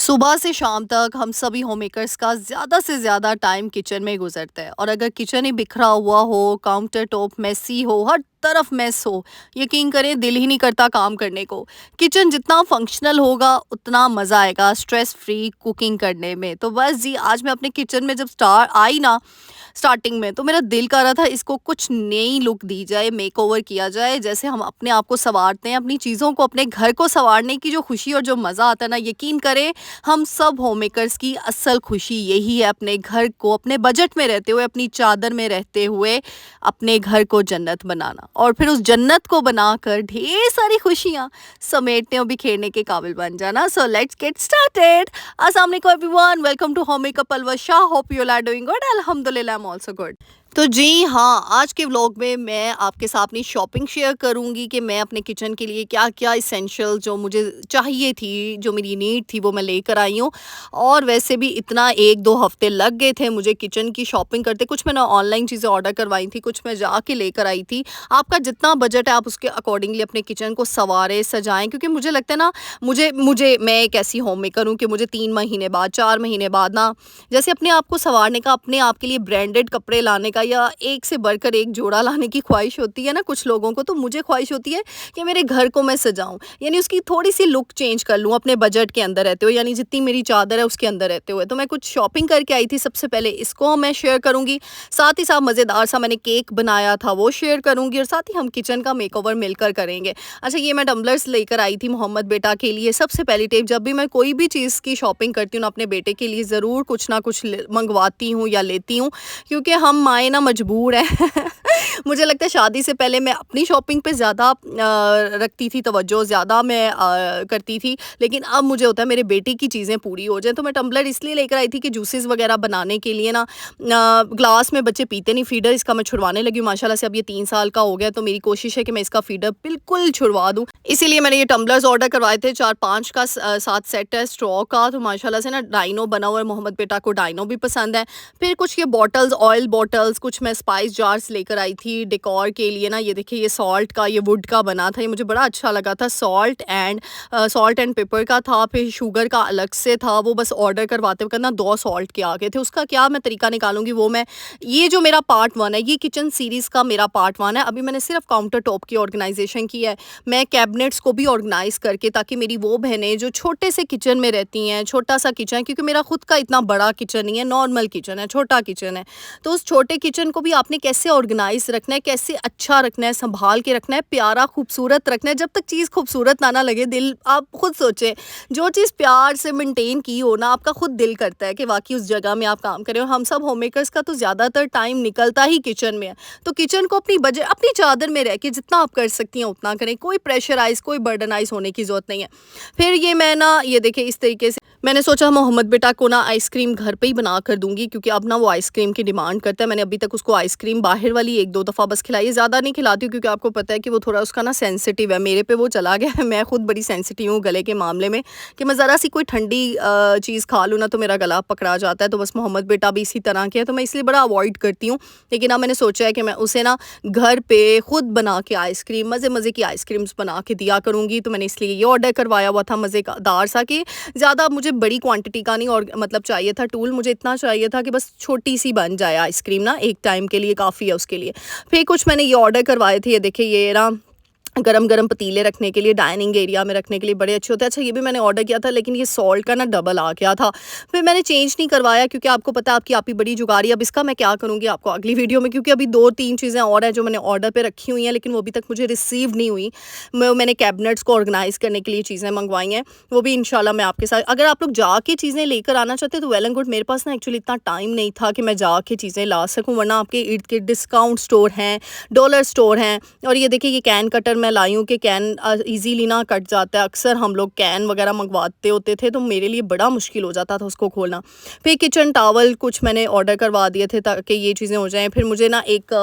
सुबह से शाम तक हम सभी होममेकर्स का ज़्यादा से ज़्यादा टाइम किचन में गुजरता है और अगर किचन ही बिखरा हुआ हो, काउंटर टॉप मेसी हो, हर तरफ मेस हो, यकीन करें दिल ही नहीं करता काम करने को। किचन जितना फंक्शनल होगा उतना मज़ा आएगा स्ट्रेस फ्री कुकिंग करने में। तो बस जी आज मैं अपने किचन में जब स्टार्टिंग में तो मेरा दिल कर रहा था इसको कुछ नई लुक दी जाए, मेकओवर किया जाए। जैसे हम अपने आप को सँवारते हैं, अपनी चीज़ों को, अपने घर को सँवारने की जो खुशी और जो मज़ा आता है ना, यकीन करें हम सब होममेकर्स की असल खुशी यही है अपने घर को अपने बजट में रहते हुए, अपनी चादर में रहते हुए अपने घर को जन्नत बनाना और फिर उस जन्नत को बनाकर ढेर सारी खुशियाँ समेटने और बिखेरने के काबिल बन जाना। So let's get started. अस्सलाम वालेकुम everyone, welcome to home makeup Alvasha. Hope you are doing good. अल्हम्दुलिल्लाह आई एम आल्सो गुड। तो जी हाँ, आज के व्लॉग में मैं आपके साथ अपनी शॉपिंग शेयर करूँगी कि मैं अपने किचन के लिए क्या-क्या एसेंशियल जो मुझे चाहिए थी, जो मेरी नीड थी वो मैं लेकर आई हूँ। और वैसे भी इतना 1-2 हफ़्ते लग गए थे मुझे किचन की शॉपिंग करते। कुछ मैंने ऑनलाइन चीज़ें ऑर्डर करवाई थी, कुछ मैं जाके लेकर आई थी। आपका जितना बजट है आप उसके अकॉर्डिंगली अपने किचन को सँवारें, सजाएँ, क्योंकि मुझे लगता है ना, मुझे मुझे मैं एक ऐसी होममेकर हूँ कि मुझे 3 महीने बाद, 4 महीने बाद ना, जैसे अपने आप को सँवारने का, अपने आप के लिए ब्रांडेड कपड़े लाने का या एक से बढ़कर एक जोड़ा लाने की ख्वाहिश होती है ना कुछ लोगों को, तो मुझे ख्वाहिश होती है कि मेरे घर को मैं सजाऊँ। यानी उसकी थोड़ी-सी लुक चेंज कर लूँ अपने बजट के अंदर रहते हुए, यानी जितनी मेरी चादर है उसके अंदर रहते हुए। तो मैं कुछ शॉपिंग करके आई थी, सबसे पहले इसको मैं शेयर करूँगी। साथ ही साथ मज़ेदार सा मैंने केक बनाया था वो शेयर करूँगी और साथ ही हम किचन का मेकओवर मिलकर करेंगे। अच्छा, ये मैं टम्बलर्स लेकर आई थी मोहम्मद बेटा के लिए। सबसे पहली टिप, जब भी मैं कोई भी चीज़ की शॉपिंग करती हूँ ना अपने बेटे के लिए, ज़रूर कुछ ना कुछ मंगवाती हूँ या लेती हूँ, क्योंकि हम माएँ ना मजबूर हैं। मुझे लगता है शादी से पहले मैं अपनी शॉपिंग पे ज़्यादा रखती थी तवज्जो, ज़्यादा मैं करती थी, लेकिन अब मुझे होता है मेरे बेटे की चीज़ें पूरी हो जाएँ। तो मैं टम्बलर इसलिए लेकर आई थी कि जूसेस वगैरह बनाने के लिए ना, ग्लास में बच्चे पीते नहीं, फीडर इसका मैं छुड़वाने लगी हूँ। माशाल्लाह से अब ये 3 साल का हो गया, तो मेरी कोशिश है कि मैं इसका फीडर बिल्कुल छुड़वा दूँ। इसीलिए मैंने ये टम्बलर्स ऑर्डर करवाए थे, 4-5 का साथ सेट है स्ट्रॉ का। तो माशाल्लाह से ना डाइनो बना हुआ है, मोहम्मद बेटा को डाइनो भी पसंद है। फिर कुछ ये बॉटल्स, ऑयल बॉटल्स, कुछ मैं स्पाइस जार्स लेकर आई थी डेकोर के लिए ना। ये देखिए, ये सॉल्ट का, ये वुड का बना था, ये मुझे बड़ा अच्छा लगा था। सॉल्ट एंड पेपर का था, फिर शुगर का अलग से था। वो बस ऑर्डर करवाते वक्त ना 2 सॉल्ट के आ गए थे। उसका क्या मैं तरीका निकालूंगी वो मैं, ये जो मेरा पार्ट 1 है, ये किचन सीरीज़ का मेरा पार्ट 1 है। अभी मैंने सिर्फ काउंटर टॉप की ऑर्गेनाइजेशन की है। मैं कैबिनेट्स को भी ऑर्गेनाइज करके, ताकि मेरी वो बहनें जो छोटे से किचन में रहती हैं, छोटा सा किचन, क्योंकि मेरा खुद का इतना बड़ा किचन नहीं है, नॉर्मल किचन है, छोटा किचन है। तो उस छोटे किचन को भी आपने कैसे ऑर्गेनाइज रखना है, कैसे अच्छा रखना है, संभाल के रखना है, प्यारा खूबसूरत रखना है। जब तक चीज़ खूबसूरत ना लगे, दिल, आप खुद सोचें, जो चीज़ प्यार से मेंटेन की हो ना, आपका खुद दिल करता है कि वाकई उस जगह में आप काम करें। और हम सब होममेकर्स का तो ज़्यादातर टाइम निकलता ही किचन में है। तो किचन को अपनी बजट, अपनी चादर में रह के जितना आप कर सकती हैं उतना करें। कोई प्रेशराइज, कोई बर्डनाइज होने की ज़रूरत नहीं है। फिर ये मैं ना, ये देखिए इस तरीके से मैंने सोचा मोहम्मद बेटा को ना आइसक्रीम घर पे ही बना कर दूंगी, क्योंकि अब ना वो आइसक्रीम की डिमांड करता है। मैंने अभी तक उसको आइसक्रीम बाहर वाली 1-2 दफ़ा बस खिलाई है, ज़्यादा नहीं खिलाती हूँ, क्योंकि आपको पता है कि वो थोड़ा उसका ना सेंसिटिव है। मेरे पे वो चला गया है, मैं खुद बड़ी सेंसिटिव हूँ गले के मामले में, कि मैं ज़रा सी कोई ठंडी चीज़ खा लूँ ना तो मेरा गला पकड़ा जाता है। तो बस मोहम्मद बेटा भी इसी तरह के है, तो मैं इसलिए बड़ा अवॉइड करती हूँ। लेकिन अब मैंने सोचा है कि मैं उसे ना घर पे खुद बना के आइसक्रीम, मज़े मज़े की आइसक्रीम्स बना के दिया करूँगी। तो मैंने इसलिए ये ऑर्डर करवाया हुआ था, मज़ेदार सा, कि ज़्यादा मुझे बड़ी क्वांटिटी का नहीं, और मतलब चाहिए था टूल, मुझे इतना चाहिए था कि बस छोटी सी बन जाए आइसक्रीम ना, एक टाइम के लिए काफ़ी है उसके लिए। फिर कुछ मैंने ये ऑर्डर करवाए थे, ये देखिए, ये ना गरम-गरम पतीले रखने के लिए, डाइनिंग एरिया में रखने के लिए बड़े अच्छे होते हैं। अच्छा, ये भी मैंने ऑर्डर किया था, लेकिन ये सॉल्ट का ना डबल आ गया था। फिर मैंने चेंज नहीं करवाया, क्योंकि आपको पता है आपकी आप ही बड़ी जुगाड़ी। अब इसका मैं क्या करूँगी आपको अगली वीडियो में, क्योंकि अभी 2-3 चीज़ें और हैं जो मैंने ऑर्डर पे रखी हुई हैं, लेकिन वो अभी तक मुझे रिसीव नहीं हुई। मैंने कैबिनेट्स को ऑर्गेनाइज़ करने के लिए चीज़ें मंगवाई हैं, वो भी इंशाल्लाह मैं आपके साथ, अगर आप लोग जाके चीज़ें लेकर आना चाहते हैं तो वेल एंड गुड। मेरे पास ना एक्चुअली इतना टाइम नहीं था कि मैं जाके चीज़ें ला सकूँ, वरना आपके इर्द-गिर्द डिस्काउंट स्टोर हैं, डॉलर स्टोर हैं। और ये देखिए, ये कैन कटर मैं लाई हूँ कि कैन इजीली ना कट जाता है। अक्सर हम लोग कैन वगैरह मंगवाते होते थे, तो मेरे लिए बड़ा मुश्किल हो जाता था उसको खोलना। फिर किचन टॉवल कुछ मैंने ऑर्डर करवा दिए थे ताकि ये चीज़ें हो जाएँ। फिर मुझे ना एक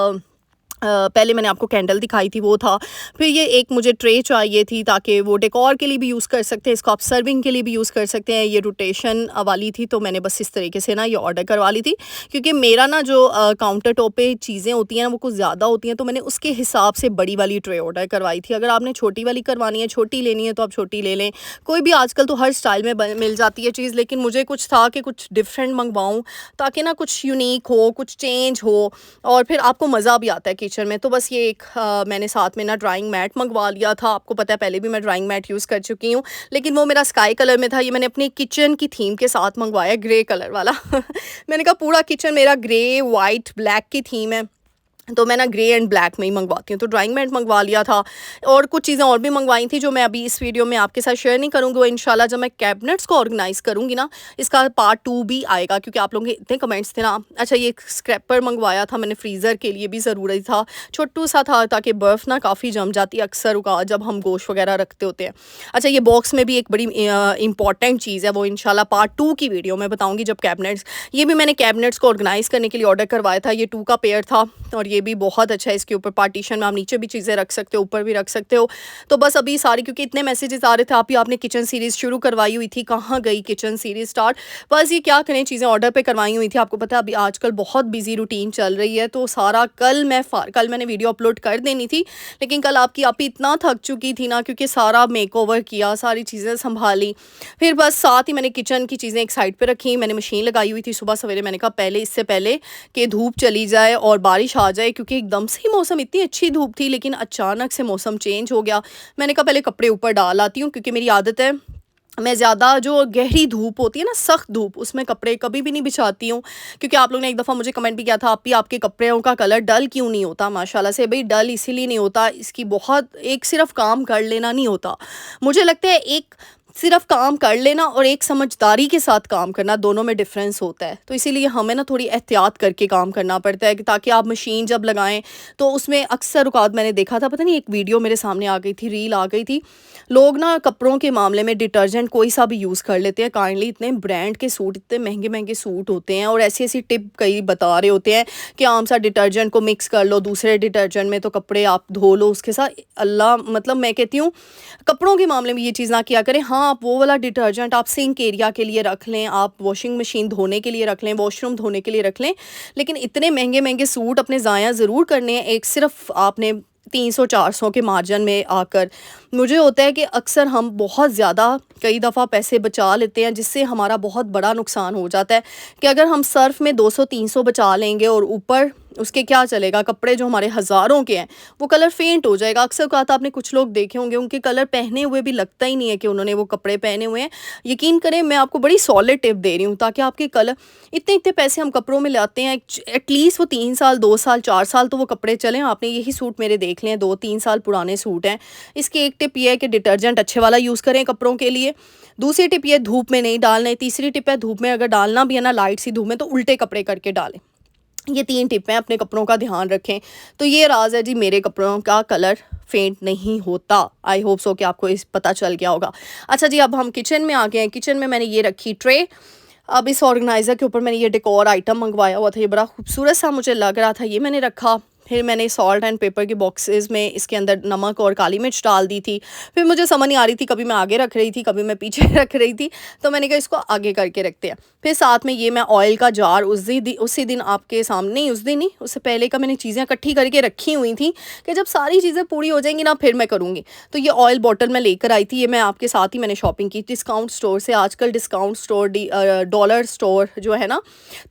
पहले मैंने आपको कैंडल दिखाई थी, वो था। फिर ये एक मुझे ट्रे चाहिए थी ताकि वो डेकोर के लिए भी यूज़ कर सकते हैं, इसको आप सर्विंग के लिए भी यूज़ कर सकते हैं। ये रोटेशन वाली थी, तो मैंने बस इस तरीके से ना ये ऑर्डर करवा ली थी, क्योंकि मेरा ना जो काउंटर टॉप पे चीज़ें होती हैं ना वो कुछ ज़्यादा होती हैं, तो मैंने उसके हिसाब से बड़ी वाली ट्रे ऑर्डर करवाई थी। अगर आपने छोटी वाली करवानी है, छोटी लेनी है, तो आप छोटी ले लें। कोई भी आजकल तो हर स्टाइल में मिल जाती है चीज़, लेकिन मुझे कुछ था कि कुछ डिफरेंट मंगवाऊँ, ताकि ना कुछ यूनिक हो, कुछ चेंज हो, और फिर आपको मज़ा भी आता है किचन में। तो बस ये एक मैंने साथ में ना ड्राइंग मैट मंगवा लिया था। आपको पता है पहले भी मैं ड्राइंग मैट यूज़ कर चुकी हूँ, लेकिन वो मेरा स्काई कलर में था। ये मैंने अपनी किचन की थीम के साथ मंगवाया, ग्रे कलर वाला। मैंने कहा पूरा किचन मेरा ग्रे, वाइट, ब्लैक की थीम है, तो मैं ना ग्रे एंड ब्लैक में ही मंगवाती हूँ। तो ड्राइंग मैट मंगवा लिया था, और कुछ चीज़ें और भी मंगवाई थी जो मैं अभी इस वीडियो में आपके साथ शेयर नहीं करूँगी। वो इंशाल्लाह जब मैं कैबिनेट्स को ऑर्गेनाइज़ करूँगी ना, इसका पार्ट 2 भी आएगा, क्योंकि आप लोगों के इतने कमेंट्स थे ना। अच्छा, ये स्क्रैपर मंगवाया था मैंने, फ्रीज़र के लिए भी ज़रूरी था, छोटू सा था, ताकि बर्फ़ ना काफ़ी जम जाती है अक्सर उका जब हम गोश्त वगैरह रखते होते हैं। अच्छा, ये बॉक्स में भी एक बड़ी इंपॉर्टेंट चीज़ है, वो इंशाल्लाह पार्ट 2 की वीडियो में बताऊँगी जब कैबिनेट्स, ये भी मैंने कैबिनेट्स को ऑर्गेनाइज़ करने के लिए ऑर्डर करवाया था। ये 2 का पेयर था, और ये भी बहुत अच्छा है। इसके ऊपर पार्टीशन में आप नीचे भी चीज़ें रख सकते हो, ऊपर भी रख सकते हो। तो बस अभी सारी, क्योंकि इतने मैसेजेस आ रहे थे, आप ही आपने किचन सीरीज़ शुरू करवाई हुई थी, कहाँ गई किचन सीरीज़ स्टार्ट। बस ये क्या करें, चीज़ें ऑर्डर पे करवाई हुई थी। आपको पता है अभी आजकल बहुत बिजी रूटीन चल रही है, तो सारा कल मैंने वीडियो अपलोड कर देनी थी, लेकिन कल आपकी आप ही इतना थक चुकी थी ना, क्योंकि सारा मेकओवर किया, सारी चीज़ें संभाली। फिर बस साथ ही मैंने किचन की चीज़ें एक साइड पे रखी, मैंने मशीन लगाई हुई थी सुबह सवेरे। मैंने कहा पहले, इससे पहले कि धूप चली जाए और बारिश आ जाए, क्योंकि एकदम से ही मौसम, इतनी अच्छी धूप थी लेकिन अचानक से मौसम चेंज हो गया। मैंने कहा पहले कपड़े ऊपर डाल आती हूँ, क्योंकि मेरी आदत है, मैं ज़्यादा जो गहरी धूप होती है ना, सख्त धूप, उसमें कपड़े कभी भी नहीं बिछाती हूँ। क्योंकि आप लोग ने एक दफ़ा मुझे कमेंट भी किया था, आप ही आपके कपड़ों का कलर डल क्यों नहीं होता। माशाल्लाह से भाई, डल इसीलिए नहीं होता, इसकी बहुत, एक सिर्फ काम कर लेना नहीं होता। मुझे लगता है एक सिर्फ काम कर लेना और एक समझदारी के साथ काम करना, दोनों में डिफरेंस होता है। तो इसीलिए हमें ना थोड़ी एहतियात करके काम करना पड़ता है, ताकि आप मशीन जब लगाएं तो उसमें अक्सर औक़ात मैंने देखा था, पता नहीं एक वीडियो मेरे सामने आ गई थी, रील आ गई थी, लोग ना कपड़ों के मामले में डिटर्जेंट कोई सा भी यूज़ कर लेते हैं काइंडली। इतने ब्रांड के सूट, इतने महंगे महंगे सूट होते हैं, और ऐसी ऐसी टिप कई बता रहे होते हैं कि आम सा डिटर्जेंट को मिक्स कर लो दूसरे डिटर्जेंट में, तो कपड़े आप धो लो उसके साथ। अल्लाह, मतलब मैं कहती हूँ कपड़ों के मामले में ये चीज़ ना किया करें। हाँ, आप वो वाला डिटर्जेंट आप सिंक एरिया के लिए रख लें, आप वॉशिंग मशीन धोने के लिए रख लें, वॉशरूम धोने के लिए रख लें, लेकिन इतने महंगे महंगे सूट अपने ज़ाया ज़रूर करने हैं एक सिर्फ आपने 300-400 के मार्जिन में आकर। मुझे होता है कि अक्सर हम बहुत ज़्यादा कई दफ़ा पैसे बचा लेते हैं, जिससे हमारा बहुत बड़ा नुकसान हो जाता है कि अगर हम सर्फ़ में 200-300 बचा लेंगे और ऊपर उसके क्या चलेगा, कपड़े जो हमारे हज़ारों के हैं वो कलर फेंट हो जाएगा। अक्सर कहा था, आपने कुछ लोग देखे होंगे उनके कलर पहने हुए भी लगता ही नहीं है कि उन्होंने वो कपड़े पहने हुए हैं। यकीन करें, मैं आपको बड़ी सॉलिड टिप दे रही हूँ, ताकि आपके कलर, इतने इतने पैसे हम कपड़ों में लाते हैं, एटलीस्ट वो 3 साल, 2 साल, 4 साल तो वो कपड़े चलें। आपने यही सूट मेरे देख लें, 2-3 साल पुराने सूट हैं। इसकी एक टिप ये है कि डिटर्जेंट अच्छे वाला यूज़ करें कपड़ों के लिए। दूसरी टिप ये, धूप में नहीं डालना। तीसरी टिप है, धूप में अगर डालना भी है ना, लाइट सी धूप में, तो उल्टे कपड़े करके डालें। ये 3 टिप हैं, अपने कपड़ों का ध्यान रखें। तो ये राज है जी, मेरे कपड़ों का कलर फेंट नहीं होता। आई होप सो कि आपको इस पता चल गया होगा। अच्छा जी, अब हम किचन में आ गए हैं। किचन में मैंने ये रखी ट्रे। अब इस ऑर्गेनाइज़र के ऊपर मैंने ये डेकोर आइटम मंगवाया हुआ था, ये बड़ा खूबसूरत सा मुझे लग रहा था, ये मैंने रखा। फिर मैंने सॉल्ट एंड पेपर के बॉक्सेस में इसके अंदर नमक और काली मिर्च डाल दी थी। फिर मुझे समझ नहीं आ रही थी, कभी मैं आगे रख रही थी, कभी मैं पीछे रख रही थी, तो मैंने कहा इसको आगे करके रखते हैं। फिर साथ में ये मैं ऑयल का जार उसी दिन आपके सामने ही, उस दिन नहीं, उससे पहले का मैंने चीज़ें इकट्ठी करके रखी हुई थी कि जब सारी चीज़ें पूरी हो जाएंगी ना, फिर मैं करूँगी। तो ये ऑयल बॉटल मैं लेकर आई थी, ये मैं आपके साथ ही मैंने शॉपिंग की डिस्काउंट स्टोर से। आजकल डिस्काउंट स्टोर, डॉलर स्टोर जो है ना,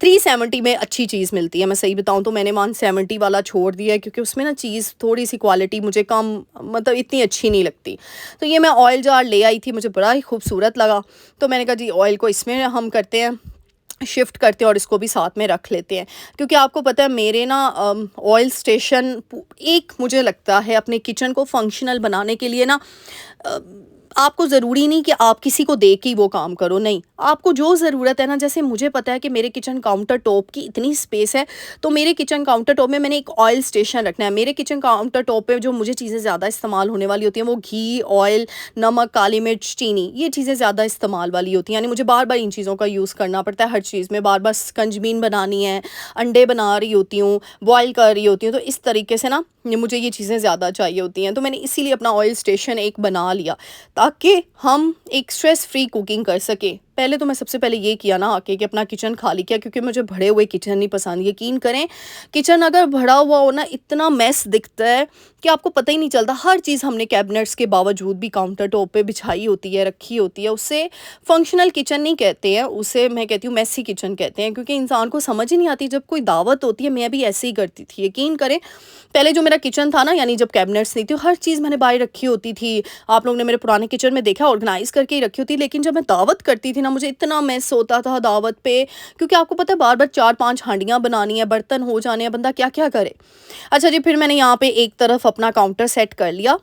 370 में अच्छी चीज़ मिलती है। मैं सही बताऊँ तो मैंने 170 वाला छोड़ दिया है, क्योंकि उसमें ना चीज़ थोड़ी सी क्वालिटी मुझे कम, मतलब इतनी अच्छी नहीं लगती। तो ये मैं ऑयल जार ले आई थी, मुझे बड़ा ही खूबसूरत लगा, तो मैंने कहा जी ऑयल को इसमें हम करते हैं, शिफ्ट करते हैं, और इसको भी साथ में रख लेते हैं। क्योंकि आपको पता है मेरे ना ऑयल स्टेशन, एक मुझे लगता है अपने किचन को फंक्शनल बनाने के लिए ना, आपको ज़रूरी नहीं कि आप किसी को देख के ही वो काम करो, नहीं। आपको जो ज़रूरत है ना, जैसे मुझे पता है कि मेरे किचन काउंटर टॉप की इतनी स्पेस है, तो मेरे किचन काउंटर टॉप में मैंने एक ऑयल स्टेशन रखना है। मेरे किचन काउंटर टॉप पे जो मुझे चीज़ें ज़्यादा इस्तेमाल होने वाली होती हैं, वो घी, ऑयल, नमक, काली मिर्च, चीनी, ये चीज़ें ज़्यादा इस्तेमाल वाली होती हैं। यानी मुझे बार-बार इन चीज़ों का यूज़ करना पड़ता है हर चीज़ में। बार-बार कंजमीन बनानी है, अंडे बना रही होती हूँ, बॉयल कर रही होती हूँ, तो इस तरीके से ना मुझे ये चीज़ें ज़्यादा चाहिए होती हैं। तो मैंने इसीलिए अपना ऑयल स्टेशन एक बना लिया, ताकि हम एक स्ट्रेस फ्री कुकिंग कर सकें। पहले तो मैं सबसे पहले ये किया ना आके कि अपना किचन खाली किया, क्योंकि मुझे भरे हुए किचन नहीं पसंद। यकीन करें, किचन अगर भरा हुआ हो ना, इतना मेस दिखता है कि आपको पता ही नहीं चलता। हर चीज़ हमने कैबिनेट्स के बावजूद भी काउंटर टॉप पे बिछाई होती है, रखी होती है। उससे फंक्शनल किचन नहीं कहते हैं, उसे मैं कहती हूँ मेसी किचन कहते हैं, क्योंकि इंसान को समझ ही नहीं आती। जब कोई दावत होती है, मैं भी ऐसे ही करती थी। यकीन करें, पहले जो मेरा किचन था ना, यानी जब कैबिनेट्स नहीं थी, हर चीज़ मैंने बाहर रखी होती थी। आप लोगों ने मेरे पुराने किचन में देखा, ऑर्गेनाइज़ करके ही रखी होती। लेकिन जब मैं दावत करती थी ना, मुझे इतना मेस होता था दावत पे, क्योंकि आपको पता है बार-बार 4-5 हांडियाँ बनानी है, बर्तन हो जाने हैं, बंदा क्या-क्या करे। अच्छा जी, फिर मैंने यहाँ पे एक तरफ अपना काउंटर सेट कर लिया।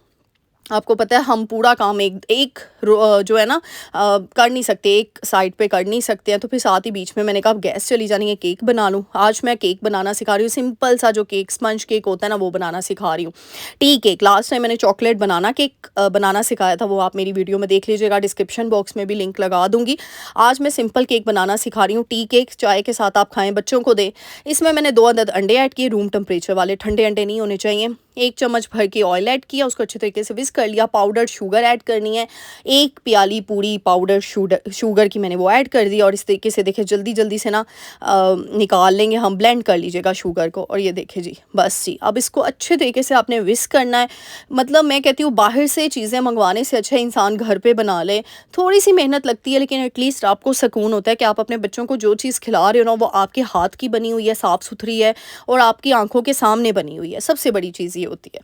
आपको पता है हम पूरा काम एक एक जो है ना कर नहीं सकते, एक साइड पे कर नहीं सकते हैं। तो फिर साथ ही बीच में मैंने कहा अब गैस चली जानी है, केक बना लूँ। आज मैं केक बनाना सिखा रही हूँ, सिंपल सा जो केक स्पंज केक होता है ना, वो बनाना सिखा रही हूँ। टी केक, लास्ट टाइम मैंने चॉकलेट बनाना केक बनाना सिखाया था, वो आप मेरी वीडियो में देख लीजिएगा, डिस्क्रिप्शन बॉक्स में भी लिंक लगा दूंगी। आज मैं सिंपल केक बनाना सिखा रही हूँ, टी केक, चाय के साथ आप खाएं, बच्चों को दें। इसमें मैंने 2 अदद अंडे ऐड किए, रूम टेम्परेचर वाले, ठंडे अंडे नहीं होने चाहिए। 1 चम्मच भर के ऑयल ऐड किया, उसको अच्छे तरीके से विस्क कर लिया। पाउडर शुगर ऐड करनी है, 1 प्याली पूरी पाउडर शुगर की मैंने वो ऐड कर दी। और इस तरीके से देखिए जल्दी जल्दी से ना निकाल लेंगे हम, ब्लेंड कर लीजिएगा शुगर को। और ये देखिए जी, बस जी, अब इसको अच्छे तरीके से आपने विस्क करना है। मतलब मैं कहती हूँ बाहर से चीज़ें मंगवाने से अच्छा इंसान घर पे बना ले। थोड़ी सी मेहनत लगती है, लेकिन एटलीस्ट आपको सुकून होता है कि आप अपने बच्चों को जो चीज़ खिला रहे हो ना, वो आपके हाथ की बनी हुई है, साफ़ सुथरी है और आपकी आंखों के सामने बनी हुई है। सबसे बड़ी चीज़ ये होती है।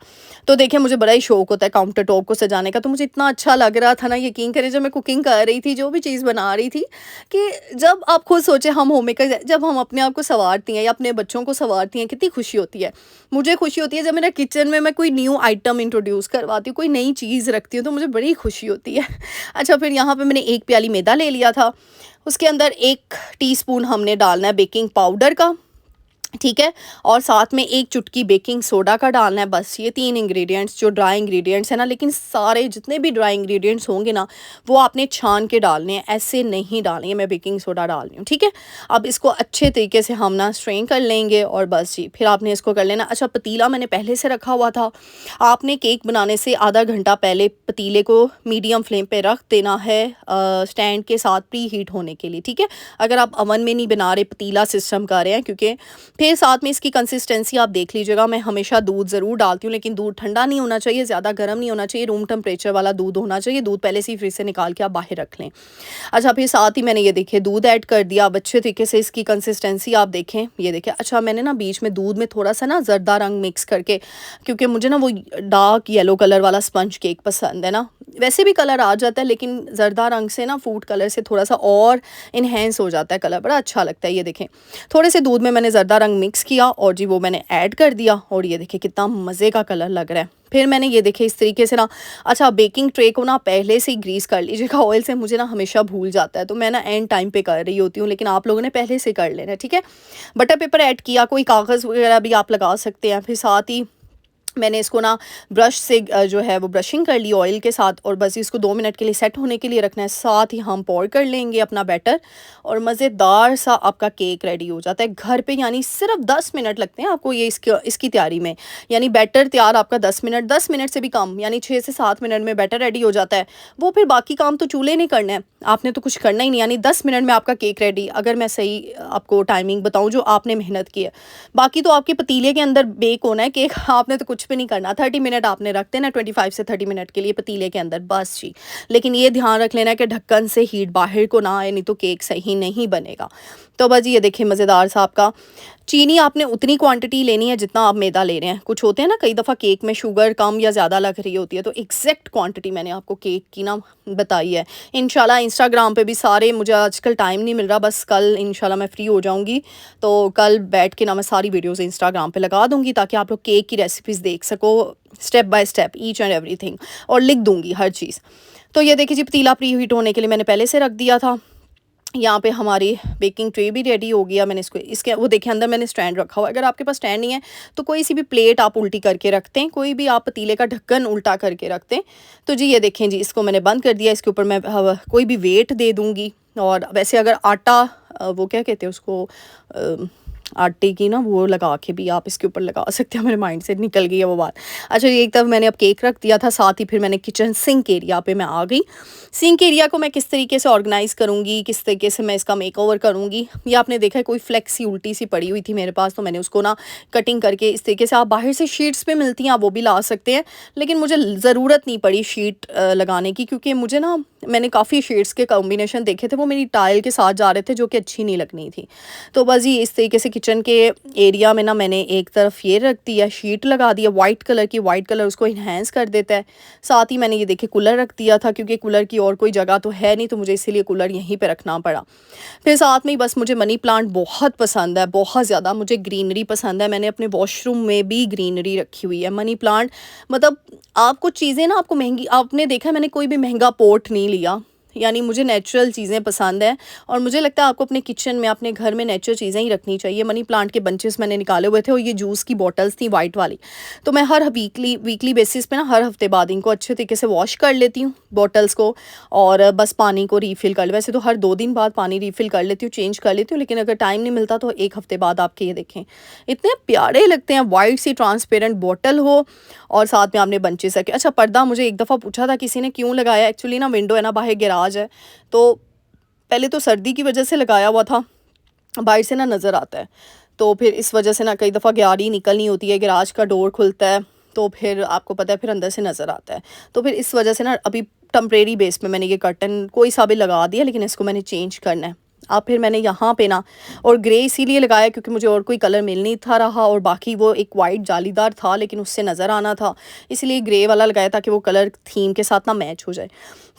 तो देखिए मुझे बड़ा ही शौक होता है काउंटर टॉप को सजाने का। तो मुझे इतना अच्छा लग रहा था ना, यकीन करें, जब मैं कुकिंग कर रही थी, जो भी चीज़ बना रही थी, कि जब आप खुद सोचे हम होम मेकर, जब हम अपने आप को संवारती हैं या अपने बच्चों को संवारती हैं, कितनी खुशी होती है। मुझे खुशी होती है जब मेरे किचन में मैं कोई न्यू आइटम इंट्रोड्यूस करवाती हूँ, कोई नई चीज़ रखती हूँ, तो मुझे बड़ी खुशी होती है। अच्छा, फिर यहाँ पे मैंने 1 प्याली मैदा ले लिया था। उसके अंदर 1 टीस्पून हमने डालना है बेकिंग पाउडर का, ठीक है, और साथ में 1 चुटकी बेकिंग सोडा का डालना है। बस ये 3 इंग्रेडिएंट्स जो ड्राई इंग्रेडिएंट्स हैं ना, लेकिन सारे जितने भी ड्राई इंग्रेडिएंट्स होंगे ना, वो आपने छान के डालने हैं, ऐसे नहीं डालने हैं। मैं बेकिंग सोडा डाल रही हूँ, ठीक है। अब इसको अच्छे तरीके से हम ना स्ट्रेन कर लेंगे और बस जी, फिर आपने इसको कर लेना। अच्छा, पतीला मैंने पहले से रखा हुआ था। आपने केक बनाने से आधा घंटा पहले पतीले को मीडियम फ्लेम पे रख देना है, स्टैंड के साथ प्री हीट होने के लिए, ठीक है। अगर आप अवन में नहीं बना रहे, पतीला सिस्टम कर रहे हैं, क्योंकि फिर साथ में इसकी कंसिस्टेंसी आप देख लीजिएगा। मैं हमेशा दूध ज़रूर डालती हूँ, लेकिन दूध ठंडा नहीं होना चाहिए, ज़्यादा गर्म नहीं होना चाहिए, रूम टेम्परेचर वाला दूध होना चाहिए। दूध पहले से ही फ्रिज से निकाल के आप बाहर रख लें। अच्छा, फिर साथ ही मैंने ये देखिए दूध ऐड कर दिया। अब अच्छे तरीके से इसकी कंसिस्टेंसी आप देखें, ये देखिए। अच्छा, मैंने ना बीच में दूध में थोड़ा सा ना जर्दा रंग मिक्स करके, क्योंकि मुझे ना वो डार्क येलो कलर वाला स्पंज केक पसंद है ना। वैसे भी कलर आ जाता है, लेकिन जर्दा रंग से ना, फूड कलर से थोड़ा सा और इन्हेंस हो जाता है कलर, बड़ा अच्छा लगता है। ये देखें, थोड़े से दूध में मैंने जर्दा रंग मिक्स किया और जी वो मैंने ऐड कर दिया। और ये देखिए कितना मज़े का कलर लग रहा है। फिर मैंने ये देखिए इस तरीके से ना, अच्छा, बेकिंग ट्रे को ना पहले से ही ग्रीस कर लीजिएगा ऑयल से। मुझे ना हमेशा भूल जाता है, तो मैं ना एंड टाइम पे कर रही होती हूँ, लेकिन आप लोगों ने पहले से कर लेना, ठीक है। बटर पेपर ऐड किया, कोई कागज़ वगैरह भी आप लगा सकते हैं। फिर साथ ही मैंने इसको ना ब्रश से जो है वो ब्रशिंग कर ली ऑयल के साथ, और बस इसको 2 मिनट के लिए सेट होने के लिए रखना है। साथ ही हम पॉर कर लेंगे अपना बैटर, और मज़ेदार सा आपका केक रेडी हो जाता है घर पे। यानी सिर्फ 10 मिनट लगते हैं आपको ये इसकी तैयारी में। यानी बैटर तैयार आपका 10 मिनट से भी कम, यानी 6 से 7 मिनट में बैटर रेडी हो जाता है। वो फिर बाकी काम तो चूल्हे नहीं करना है, आपने तो कुछ करना ही नहीं। यानी 10 मिनट में आपका केक रेडी, अगर मैं सही आपको टाइमिंग बताऊँ जो आपने मेहनत की है। बाकी तो आपके पतीले के अंदर बेक होना है केक, आपने तो कुछ भी नहीं करना। 30 मिनट आपने रख देना, 25 से 30 मिनट के लिए पतीले के अंदर, बस जी। लेकिन ये ध्यान रख लेना कि ढक्कन से हीट बाहर को ना आए, नहीं तो केक सही नहीं बनेगा। तो बस ये देखिए मज़ेदार सा आपका। चीनी आपने उतनी क्वांटिटी लेनी है जितना आप मैदा ले रहे हैं। कुछ होते हैं ना, कई दफ़ा केक में शुगर कम या ज़्यादा लग रही होती है, तो एग्जैक्ट क्वांटिटी मैंने आपको केक की ना बताई है। इंशाल्लाह इंस्टाग्राम पे भी सारे, मुझे आजकल टाइम नहीं मिल रहा, बस कल इंशाल्लाह मैं फ्री हो जाऊंगी, तो कल बैठ के ना मैं सारी वीडियोस इंस्टाग्राम पे लगा दूंगी, ताकि आप लोग केक की रेसिपीज़ देख सको, step by step each and everything, और लिख दूंगी हर चीज़। तो ये देखिए जी, पतीला प्री हीट होने के लिए मैंने पहले से रख दिया था। यहाँ पे हमारी बेकिंग ट्रे भी रेडी हो गया। मैंने इसको इसके वो देखिए अंदर मैंने स्टैंड रखा हुआ है। अगर आपके पास स्टैंड नहीं है तो कोई सी भी प्लेट आप उल्टी करके रखते हैं, कोई भी आप पतीले का ढक्कन उल्टा करके रखते हैं। तो जी ये देखें जी, इसको मैंने बंद कर दिया। इसके ऊपर मैं कोई भी वेट दे दूँगी। और वैसे अगर आटा वो क्या कहते हैं उसको, आटे की ना वो लगा के भी आप इसके ऊपर लगा सकते हैं। मेरे माइंड से निकल गई है वो बात। अच्छा, ये एक तरफ मैंने अब केक रख दिया था, साथ ही फिर मैंने किचन सिंक एरिया पे मैं आ गई। सिंक एरिया को मैं किस तरीके से ऑर्गेनाइज़ करूँगी, किस तरीके से मैं इसका मेकओवर करूँगी, ये आपने देखा है। कोई फ्लेक्स सी उल्टी सी पड़ी हुई थी मेरे पास, तो मैंने उसको ना कटिंग करके इस तरीके से, आप बाहर से शीट्स पे मिलती हैं आप वो भी ला सकते हैं, लेकिन मुझे ज़रूरत नहीं पड़ी शीट लगाने की, क्योंकि मुझे ना, मैंने काफ़ी शेड्स के कॉम्बिनेशन देखे थे, वो मेरी टाइल के साथ जा रहे थे जो कि अच्छी नहीं लगनी थी। तो बस ये इस तरीके से किचन के एरिया में ना मैंने एक तरफ ये रख दिया, शीट लगा दिया वाइट कलर की। वाइट कलर उसको इन्हेंस कर देता है। साथ ही मैंने ये देखिए कूलर रख दिया था, क्योंकि कूलर की और कोई जगह तो है नहीं, तो मुझे इसीलिए कूलर यहीं पे रखना पड़ा। फिर साथ में ही बस मुझे मनी प्लांट बहुत पसंद है, बहुत ज़्यादा मुझे ग्रीनरी पसंद है। मैंने अपने वॉशरूम में भी ग्रीनरी रखी हुई है। मनी प्लांट मतलब, आप कुछ चीज़ें ना आपको महंगी, आपने देखा है मैंने कोई भी महंगा पॉट नहीं लिया, यानी मुझे नेचुरल चीज़ें पसंद हैं। और मुझे लगता है आपको अपने किचन में, अपने घर में नेचुरल चीज़ें ही रखनी चाहिए। मनी प्लांट के बंचेस मैंने निकाले हुए थे, और ये जूस की बॉटल्स थी वाइट वाली। तो मैं हर वीकली बेसिस पे ना, हर हफ्ते बाद इनको अच्छे तरीके से वॉश कर लेती हूँ बॉटल्स को, और बस पानी को रीफ़िल कर, वैसे तो हर 2 दिन बाद पानी रीफ़िल कर लेती हूँ, चेंज कर लेती हूँ, लेकिन अगर टाइम नहीं मिलता तो 1 हफ्ते बाद। आपके ये देखें इतने प्यारे लगते हैं, वाइट सी ट्रांसपेरेंट बॉटल हो और साथ में आपने बंचेस रखे। अच्छा, पर्दा मुझे एक दफ़ा पूछा था किसी ने क्यों लगाया, एक्चुअली ना विंडो है ना, बाहर गैराज है, तो पहले तो सर्दी की वजह से लगाया हुआ था, बाहर से ना नज़र आता है, तो फिर इस वजह से ना कई दफ़ा गाड़ी निकलनी होती है, गैराज का डोर खुलता है, तो फिर आपको पता है फिर अंदर से नज़र आता है। तो फिर इस वजह से ना अभी टेम्परेरी बेस पे मैंने ये कर्टन कोई सा भी लगा दिया, लेकिन इसको मैंने चेंज करना है। अब फिर मैंने यहाँ पे ना, और ग्रे इसीलिए लगाया क्योंकि मुझे और कोई कलर मिल नहीं था रहा, और बाकी वो एक वाइट जालीदार था लेकिन उससे नज़र आना था, इसलिए ग्रे वाला लगाया ताकि वो कलर थीम के साथ ना मैच हो जाए।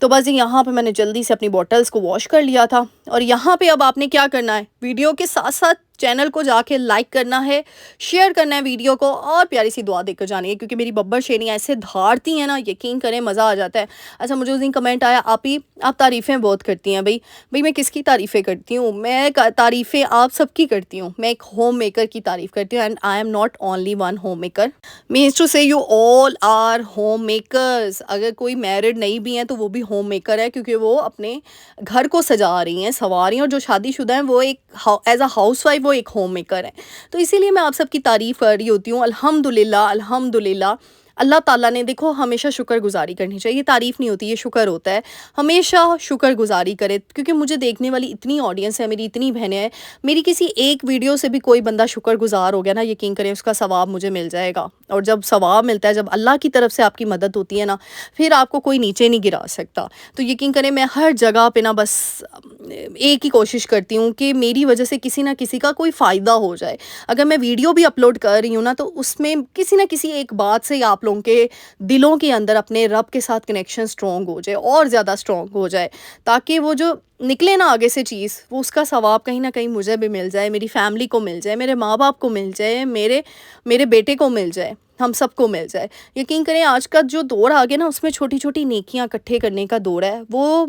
तो बस यहाँ पे मैंने जल्दी से अपनी बॉटल्स को वॉश कर लिया था। और यहाँ पे अब आपने क्या करना है, वीडियो के साथ साथ चैनल को जाके लाइक करना है, शेयर करना है वीडियो को, और प्यारी सी दुआ देकर जानी है, क्योंकि मेरी बब्बर शेरनी ऐसे धारती हैं ना, यकीन करें मज़ा आ जाता है। अच्छा, मुझे उस दिन कमेंट आया, आप तारीफ़ें बहुत करती हैं। भाई मैं किसकी तारीफ़ें करती हूँ, मैं तारीफ़ें आप सबकी करती हूँ। मैं एक होम मेकर की तारीफ़ करती हूँ, and I am not only one home maker, means to से you all are home makers. अगर कोई मैरिड नहीं भी हैं तो वो भी होम मेकर है, क्योंकि वो अपने घर को सजा रही हैं, संवार रही हैं, और जो शादीशुदा हैं वो एक एज अ हाउस वाइफ वो एक होम मेकर है। तो इसीलिए मैं आप सबकी तारीफ़ कर रही होती हूँ। अल्हम्दुलिल्लाह, अल्हम्दुलिल्लाह। अल्लाह ताला ने, देखो हमेशा शुक्रगुजारी करनी चाहिए, तारीफ़ नहीं होती, ये शुक्र होता है। हमेशा शुक्रगुजारी करे, क्योंकि मुझे देखने वाली इतनी ऑडियंस है, मेरी इतनी बहनें हैं, मेरी किसी एक वीडियो से भी कोई बंदा शुक्रगुजार हो गया ना, यकीन करें उसका सवाब मुझे मिल जाएगा। और जब सवाब मिलता है, जब अल्लाह की तरफ से आपकी मदद होती है ना, फिर आपको कोई नीचे नहीं गिरा सकता। तो यकीन करें मैं हर जगह पे ना बस एक ही कोशिश करती हूँ कि मेरी वजह से किसी ना किसी का कोई फ़ायदा हो जाए। अगर मैं वीडियो भी अपलोड कर रही हूँ ना, तो उसमें किसी ना किसी एक बात से आप लोगों के दिलों के अंदर अपने रब के साथ कनेक्शन स्ट्रॉन्ग हो जाए, और ज़्यादा स्ट्रॉन्ग हो जाए, ताकि वो जो निकले ना आगे से चीज़, वो उसका सवाब कहीं ना कहीं मुझे भी मिल जाए, मेरी फैमिली को मिल जाए, मेरे माँ बाप को मिल जाए, मेरे बेटे को मिल जाए, हम सबको मिल जाए। यकीन करें आज का जो दौर आ गया ना, उसमें छोटी छोटी नेकियां इकट्ठे करने का दौर है। वो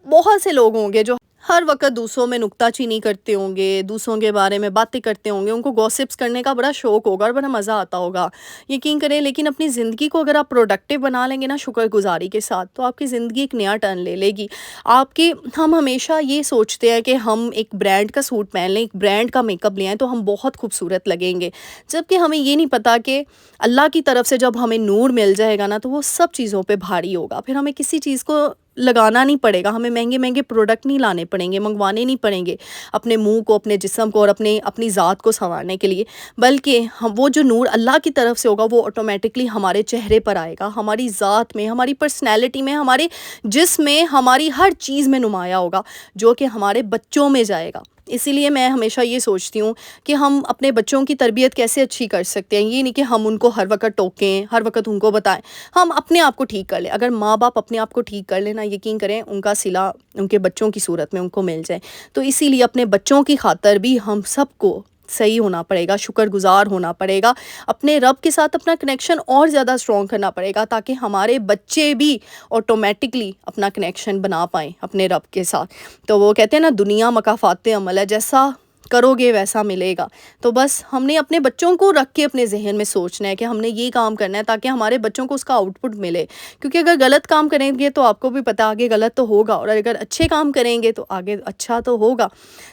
बहुत से लोग होंगे जो हर वक्त दूसरों में नुक्ताचीनी करते होंगे, दूसरों के बारे में बातें करते होंगे, उनको गॉसिप्स करने का बड़ा शौक होगा और बड़ा मज़ा आता होगा, यकीन करें। लेकिन अपनी ज़िंदगी को अगर आप प्रोडक्टिव बना लेंगे ना शुक्रगुजारी के साथ, तो आपकी ज़िंदगी एक नया टर्न ले लेगी। आपकी हम हमेशा ये सोचते हैं कि हम एक ब्रांड का सूट पहन लें, एक ब्रांड का मेकअप ले आएँ तो हम बहुत खूबसूरत लगेंगे, जबकि हमें ये नहीं पता कि अल्लाह की तरफ से जब हमें नूर मिल जाएगा ना, तो वो सब चीज़ों पे भारी होगा। फिर हमें किसी चीज़ को लगाना नहीं पड़ेगा, हमें महंगे महंगे प्रोडक्ट नहीं लाने पड़ेंगे, मंगवाने नहीं पड़ेंगे अपने मुंह को, अपने जिस्म को और अपनी ज़ात को संवारने के लिए, बल्कि हम वो जो नूर अल्लाह की तरफ से होगा वो ऑटोमेटिकली हमारे चेहरे पर आएगा, हमारी ज़ात में, हमारी पर्सनैलिटी में, हमारे जिस्म में, हमारी हर चीज़ में नुमाया होगा, जो कि हमारे बच्चों में जाएगा। इसीलिए मैं हमेशा ये सोचती हूँ कि हम अपने बच्चों की तरबियत कैसे अच्छी कर सकते हैं। ये नहीं कि हम उनको हर वक्त टोकें, हर वक्त उनको बताएं, हम अपने आप को ठीक कर लें। अगर माँ बाप अपने आप को ठीक कर लेना, यकीन करें उनका सिला उनके बच्चों की सूरत में उनको मिल जाए। तो इसीलिए अपने बच्चों की खातर भी हम सबको सही होना पड़ेगा, शुक्रगुज़ार होना पड़ेगा। अपने रब के साथ अपना कनेक्शन और ज़्यादा स्ट्रॉन्ग करना पड़ेगा ताकि हमारे बच्चे भी ऑटोमैटिकली अपना कनेक्शन बना पाएँ अपने रब के साथ। तो वो कहते हैं ना, दुनिया मकाफ़ात अमल है, जैसा करोगे वैसा मिलेगा। तो बस हमने अपने बच्चों को रख के अपने ज़हन में सोचना है कि हमने ये काम करना है ताकि हमारे बच्चों को उसका आउटपुट मिले। क्योंकि अगर गलत काम करेंगे तो आपको भी पता है आगे गलत तो होगा, और अगर अच्छे काम करेंगे तो आगे अच्छा तो होगा।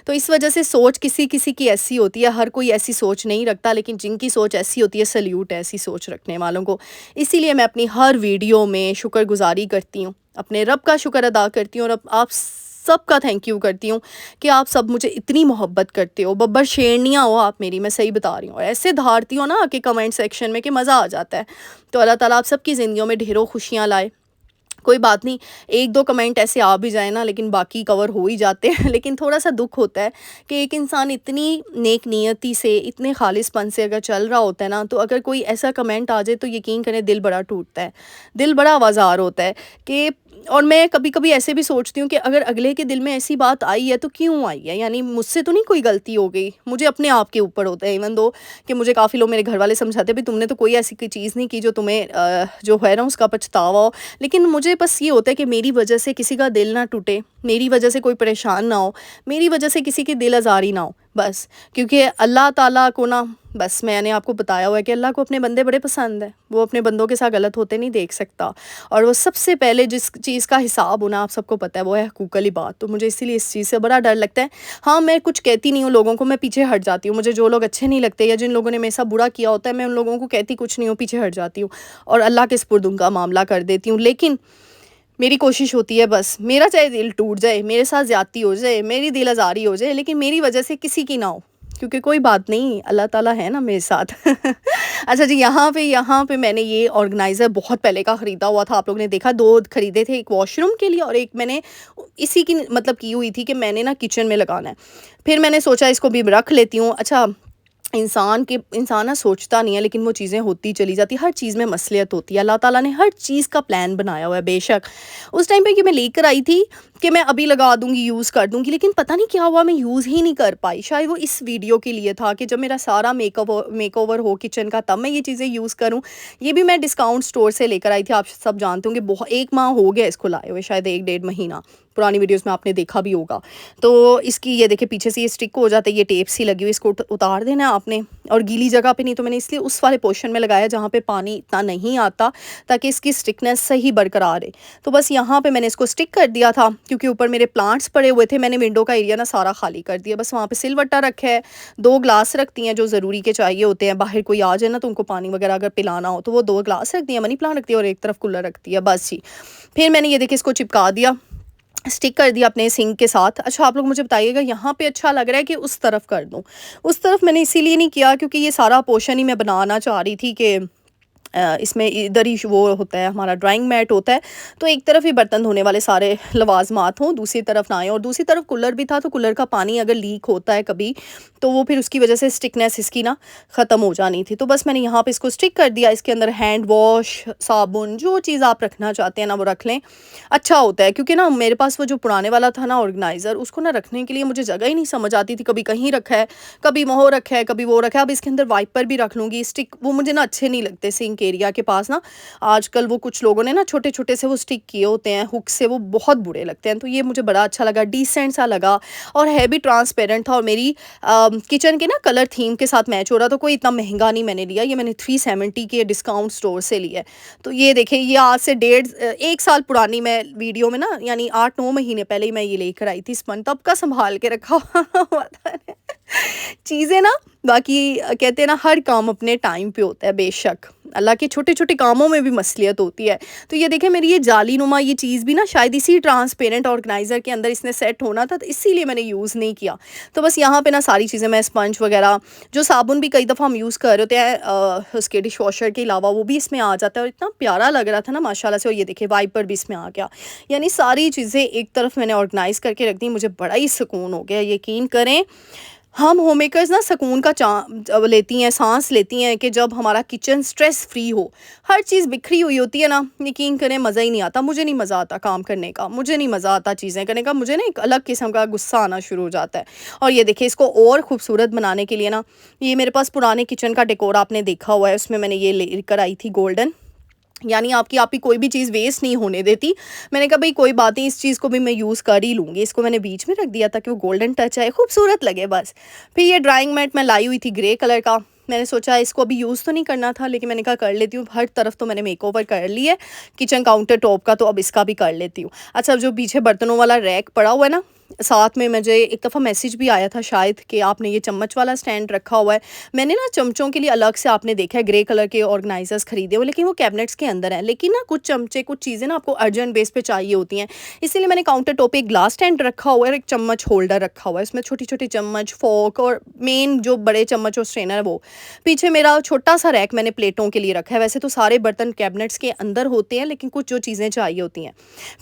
तो इस वजह से सोच किसी-किसी की ऐसी होती है, हर कोई ऐसी सोच नहीं रखता, लेकिन जिनकी सोच ऐसी होती है, सैल्यूट है ऐसी सोच रखने वालों को। इसीलिए मैं अपनी हर वीडियो में शुक्रगुज़ारी करती हूँ, अपने रब का शुक्र अदा करती हूँ और आप सबका थैंक यू करती हूँ कि आप सब मुझे इतनी मोहब्बत करते हो। बब्बर शेरनियाँ हो आप मेरी, मैं सही बता रही हूँ। और ऐसे धारती हो ना आके कमेंट सेक्शन में कि मज़ा आ जाता है। तो अल्लाह ताला आप सबकी ज़िंदगियों में ढेरों खुशियाँ लाए। कोई बात नहीं, 1-2 कमेंट ऐसे आ भी जाए ना, लेकिन बाकी कवर हो ही जाते हैं। लेकिन थोड़ा-सा दुःख होता है कि एक इंसान इतनी नेक नियति से, इतने खालिसपन से अगर चल रहा होता है ना, तो अगर कोई ऐसा कमेंट आ जाए तो यकीन करें दिल बड़ा टूटता है। दिल बड़ा आवाज़ार होता है कि, और मैं कभी-कभी ऐसे भी सोचती हूँ कि अगर अगले के दिल में ऐसी बात आई है तो क्यों आई है? यानी मुझसे तो नहीं कोई गलती हो गई, मुझे अपने आप के ऊपर होता है। इवन दो कि मुझे काफ़ी लोग, मेरे घरवाले समझाते हैं, भई तुमने तो कोई ऐसी कोई चीज़ नहीं की जो तुम्हें जो है ना उसका पछतावा हो। लेकिन मुझे बस ये होता है कि मेरी वजह से किसी का दिल ना टूटे, मेरी वजह से कोई परेशान ना हो, मेरी वजह से किसी की दिल आज़ारी ना हो, बस। क्योंकि अल्लाह ताला को ना, बस मैंने आपको बताया हुआ है कि अल्लाह को अपने बंदे बड़े पसंद है। वो अपने बंदों के साथ गलत होते नहीं देख सकता, और वो सबसे पहले जिस चीज़ का हिसाब होना आप सबको पता है वो है हुकूकल इबाद। तो मुझे इसीलिए इस चीज़ से बड़ा डर लगता है। हाँ, मैं कुछ कहती नहीं हूँ लोगों को, मैं पीछे हट जाती हूँ। मुझे जो लोग अच्छे नहीं लगते या जिन लोगों ने मेरे साथ बुरा किया होता है, मैं उन लोगों को कहती कुछ नहीं हूँ, पीछे हट जाती हूँ और अल्लाह के सुपुर्द उनका मामला कर देती हूँ। लेकिन मेरी कोशिश होती है, बस मेरा चाहे दिल टूट जाए, मेरे साथ ज़्यादती हो जाए, मेरी दिल आज़ारी हो जाए, लेकिन मेरी वजह से किसी की ना हो, क्योंकि कोई बात नहीं, अल्लाह ताला है ना मेरे साथ। अच्छा जी, यहाँ पे मैंने ये ऑर्गेनाइज़र बहुत पहले का ख़रीदा हुआ था, आप लोगों ने देखा, 2 ख़रीदे थे, एक वॉशरूम के लिए और एक मैंने इसी की मतलब की हुई थी कि मैंने ना किचन में लगाना है। फिर मैंने सोचा इसको भी रख लेती हूँ। अच्छा, इंसान ना सोचता नहीं है, लेकिन वो चीज़ें होती चली जाती हैं। हर चीज़ में मसलियत होती है। अल्लाह ताला ने हर चीज़ का प्लान बनाया हुआ है बेशक। उस टाइम पे कि मैं लेकर आई थी कि मैं अभी लगा दूँगी, यूज़ कर दूँगी, लेकिन पता नहीं क्या हुआ, मैं यूज़ ही नहीं कर पाई। शायद वो इस वीडियो के लिए था कि जब मेरा सारा मेकओवर हो किचन का, तब मैं ये चीज़ें यूज़ करूँ। ये भी मैं डिस्काउंट स्टोर से लेकर आई थी। आप सब जानते होंगे, 1 माह हो गया इसको लाए हुए, शायद 1 डेढ़ महीना। पुरानी वीडियोज़ में आपने देखा भी होगा। तो इसकी ये देखिए पीछे से ये स्टिक हो जाता है, ये टेप सी लगी हुई, इसको उतार देना है आपने, और गीली जगह पे नहीं, तो मैंने इसलिए उस वाले पोर्शन में लगाया जहाँ पे पानी इतना नहीं आता, ताकि इसकी स्टिकनेस सही बरकरार रहे। तो बस यहाँ पे मैंने इसको स्टिक कर दिया था, क्योंकि ऊपर मेरे प्लांट्स पड़े हुए थे। मैंने विंडो का एरिया ना सारा खाली कर दिया, बस वहाँ पे सिलवट्टा रखा है, 2 ग्लास रखती हैं जो ज़रूरी के चाहिए होते हैं। बाहर कोई आ जाए ना तो उनको पानी वगैरह अगर पिलाना हो तो वो 2 ग्लास रखती है, मनी प्लांट रखती है, और एक तरफ कूलर रखती है, बस जी। फिर मैंने ये देखिए इसको चिपका दिया, स्टिक कर दिया अपने सिंक के साथ। अच्छा, आप लोग मुझे बताइएगा यहाँ पे अच्छा लग रहा है कि उस तरफ कर दूँ? उस तरफ मैंने इसीलिए नहीं किया क्योंकि ये सारा पोर्शन ही मैं बनाना चाह रही थी कि इसमें इधर ही वो होता है, हमारा ड्राइंग मैट होता है, तो एक तरफ ही बर्तन धोने वाले सारे लवाज़मात हों, दूसरी तरफ ना आएँ। और दूसरी तरफ कूलर भी था, तो कूलर का पानी अगर लीक होता है कभी, तो वो फिर उसकी वजह से स्टिकनेस इसकी ना ख़त्म हो जानी थी। तो बस मैंने यहाँ पे इसको स्टिक कर दिया। इसके अंदर हैंड वॉश, साबुन, जो चीज़ आप रखना चाहते हैं ना वो रख लें, अच्छा होता है। क्योंकि ना मेरे पास वो जो पुराने वाला था ना ऑर्गेनाइज़र, उसको ना रखने के लिए मुझे जगह ही नहीं समझ आती थी। कभी कहीं रखा है, कभी वहाँ रखा है, कभी वो रखा है। अब इसके अंदर वाइपर भी रख लूँगी, स्टिक वो मुझे ना अच्छे नहीं लगते। सिंक एरिया के पास ना आजकल वो कुछ लोगों ने ना छोटे-छोटे से वो स्टिक किए होते हैं हुक से, वो बहुत बुरे लगते हैं। तो ये मुझे बड़ा अच्छा लगा, डिसेंट सा लगा, और है भी ट्रांसपेरेंट था, और मेरी किचन के ना कलर थीम के साथ मैच हो रहा था। कोई इतना महंगा नहीं मैंने लिया, ये मैंने 370 के डिस्काउंट स्टोर से लिया है। तो ये देखिए, ये आज से 1 साल पुरानी मैं वीडियो में ना, यानी 8-9 महीने पहले ही मैं ये लेकर आई थी स्पंज, तब का संभाल के रखा हुआ था। चीज़ें ना, बाकी कहते हैं ना हर काम अपने टाइम पे होता है। बेशक अल्लाह के छोटे-छोटे कामों में भी मसलियत होती है। तो ये देखें, मेरी ये जालीनुमा ये चीज़ भी ना शायद इसी ट्रांसपेरेंट ऑर्गेनाइज़र के अंदर इसने सेट होना था, तो इसीलिए मैंने यूज़ नहीं किया। तो बस यहाँ पे ना सारी चीज़ें मैं स्पंज वगैरह, जो साबुन भी कई दफ़ा हम यूज़ कर रहे होते हैं उसके डिश वॉशर के अलावा, वो भी इसमें आ जाता है, और इतना प्यारा लग रहा था ना माशाल्लाह से। और ये देखिए वाइपर भी इसमें आ गया, यानी सारी चीज़ें एक तरफ मैंने ऑर्गेनाइज़ करके रख दी। मुझे बड़ा ही सुकून हो गया, यकीन करें। हम होममेकर्स ना सुकून का लेती हैं, साँस लेती हैं कि जब हमारा किचन स्ट्रेस फ्री हो। हर चीज़ बिखरी हुई होती है ना, यकीन करें मज़ा ही नहीं आता। मुझे नहीं मज़ा आता काम करने का, मुझे नहीं मज़ा आता चीज़ें करने का, मुझे ना एक अलग किस्म का गुस्सा आना शुरू हो जाता है। और ये देखिए इसको और खूबसूरत बनाने के लिए ना, ये मेरे पास पुराने किचन का डेकोर आपने देखा हुआ है, उसमें मैंने ये लेकर आई थी गोल्डन, यानी आपकी कोई भी चीज़ वेस्ट नहीं होने देती। मैंने कहा भई कोई बात नहीं, इस चीज़ को भी मैं यूज़ कर ही लूँगी। इसको मैंने बीच में रख दिया ताकि वो गोल्डन टच आए, खूबसूरत लगे बस। फिर ये ड्राइंग मैट मैं लाई हुई थी ग्रे कलर का। मैंने सोचा इसको अभी यूज़ तो नहीं करना था, लेकिन मैंने कहा कर लेती हूँ। हर तरफ तो मैंने मेकओवर कर ली है, किचन काउंटर टॉप का, तो अब इसका भी कर लेती हूँ। अच्छा, जो पीछे बर्तनों वाला रैक पड़ा हुआ है ना, साथ में मुझे एक दफ़ा मैसेज भी आया था शायद कि आपने ये चम्मच वाला स्टैंड रखा हुआ है। मैंने ना चमचों के लिए अलग से आपने देखा है ग्रे कलर के ऑर्गेनाइज़र्स खरीदे हुए, लेकिन वो कैबिनेट्स के अंदर हैं। लेकिन ना कुछ चमचे, कुछ चीज़ें ना आपको अर्जेंट बेस पे चाहिए होती हैं। इसीलिए मैंने काउंटर टॉप पे एक ग्लास स्टैंड रखा हुआ है और एक चम्मच होल्डर रखा हुआ है। इसमें छोटी-छोटी चम्मच, फ़ोर्क और मेन जो बड़े चम्मच और स्ट्रेनर है वो। पीछे मेरा छोटा-सा रैक मैंने प्लेटों के लिए रखा है। वैसे तो सारे बर्तन कैबिनेट्स के अंदर होते हैं, लेकिन कुछ जो चीज़ें चाहिए होती हैं।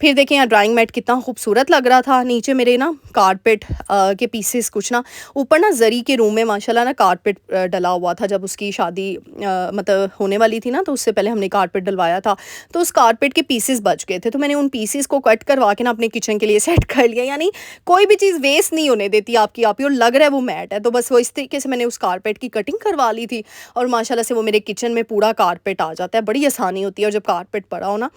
फिर देखिए यहाँ ड्राइंग मैट कितना खूबसूरत लग रहा था। नीचे मेरे ना कारपेट के पीसेस कुछ ना, ऊपर ना ज़री के रूम में माशाल्लाह ना कारपेट डला हुआ था। जब उसकी शादी मतलब होने वाली थी ना, तो उससे पहले हमने कारपेट डलवाया था। तो उस कारपेट के पीसेस बच गए थे, तो मैंने उन पीसेस को कट करवा के ना अपने किचन के लिए सेट कर लिया। यानी कोई भी चीज़ वेस्ट नहीं होने देती आपकी और लग रहा है वो मैट है, तो बस वो इस तरीके से मैंने उस कारपेट की कटिंग करवा ली थी और माशाल्लाह से वो मेरे किचन में पूरा कारपेट आ जाता है। बड़ी आसानी होती है और जब कारपेट पड़ा हो ना।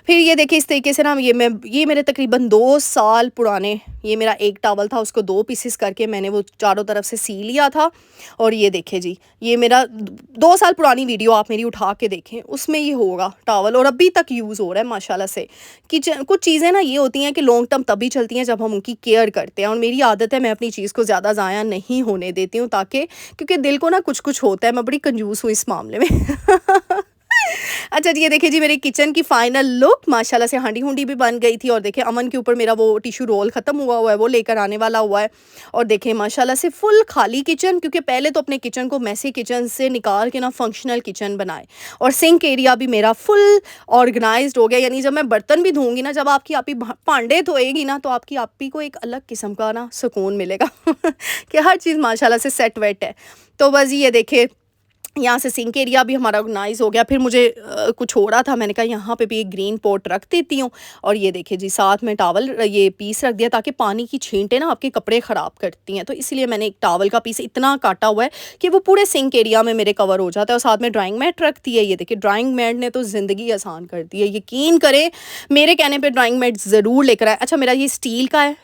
फिर ये देखिए इस तरीके से ना, ये मेरे तकरीबन 2 साल पुराने, ये मेरा एक टॉवल था, उसको 2 पीसेस करके मैंने वो चारों तरफ से सी लिया था। और ये देखिए जी, ये मेरा 2 साल पुरानी वीडियो आप मेरी उठा के देखें, उसमें ये होगा टॉवल और अभी तक यूज़ हो रहा है माशाल्लाह से। किचन कुछ चीज़ें ना ये होती हैं कि लॉन्ग टर्म तभी चलती हैं जब हम उनकी केयर करते हैं, और मेरी आदत है मैं अपनी चीज़ को ज़्यादा ज़ाया नहीं होने देती हूँ, ताकि क्योंकि दिल को ना कुछ-कुछ होता है, मैं बड़ी कंजूस हूँ इस मामले में। अच्छा जी, ये देखिए जी मेरी किचन की फाइनल लुक, माशाल्लाह से हांडी-हुंडी भी बन गई थी और देखिए अमन के ऊपर मेरा वो टिश्यू रोल ख़त्म हुआ है, वो लेकर आने वाला हुआ है। और देखिए माशाल्लाह से फुल खाली किचन, क्योंकि पहले तो अपने किचन को मेसी किचन से निकाल के ना फंक्शनल किचन बनाए, और सिंक एरिया भी मेरा फुल ऑर्गेनाइज़्ड हो गया। यानी जब मैं बर्तन भी धोऊँगी ना, जब आपकी आपी भांडे धोएगी ना, तो आपकी आपी को एक अलग किस्म का ना सुकून मिलेगा कि हर चीज़ माशाल्लाह से सेट वेट है। तो बस ये देखिए यहाँ से सिंक एरिया भी हमारा ऑर्गेनाइज़ हो गया। फिर मुझे कुछ हो रहा था, मैंने कहा यहाँ पे भी एक ग्रीन पॉट रख देती हूँ। और ये देखिए जी साथ में टॉवल ये पीस रख दिया, ताकि पानी की छींटें ना आपके कपड़े ख़राब करती हैं, तो इसलिए मैंने एक टॉवल का पीस इतना काटा हुआ है कि वो पूरे सिंक एरिया में मेरे कवर हो जाता है। और साथ में ड्राइंग मैट रख दी है। ये देखिए ड्राइंग मैट ने तो ज़िंदगी आसान कर दी है, यकीन करें। मेरे कहने पे ड्राइंग मैट ज़रूर लेकर आएँ। अच्छा, मेरा ये स्टील का है,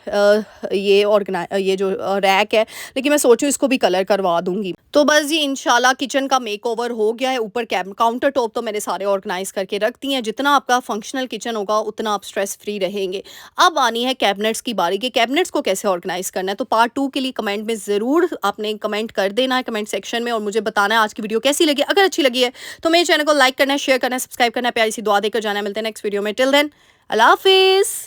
ये जो रैक है, लेकिन मैं सोचूँ इसको भी कलर करवा दूँगी। तो बस जी इंशाल्लाह किचन का मेकओवर हो गया है। ऊपर काउंटर टॉप तो मैंने सारे ऑर्गेनाइज करके रख दिए हैं। जितना आपका फंक्शनल किचन होगा उतना आप स्ट्रेस फ्री रहेंगे। अब आनी है कैबिनेट्स की बारी कि कैबिनेट्स को कैसे ऑर्गेनाइज करना है। तो पार्ट 2 के लिए कमेंट में ज़रूर आपने कमेंट कर देना है कमेंट सेक्शन में, और मुझे बताना है आज की वीडियो कैसी लगी। अगर अच्छी लगी है तो मेरे चैनल को लाइक करना है, शेयर करना है, सब्सक्राइब करना है, प्यारी सी दुआ देकर जाना है। मिलते हैं नेक्स्ट वीडियो में। टिल देन अल्लाह हाफिज़।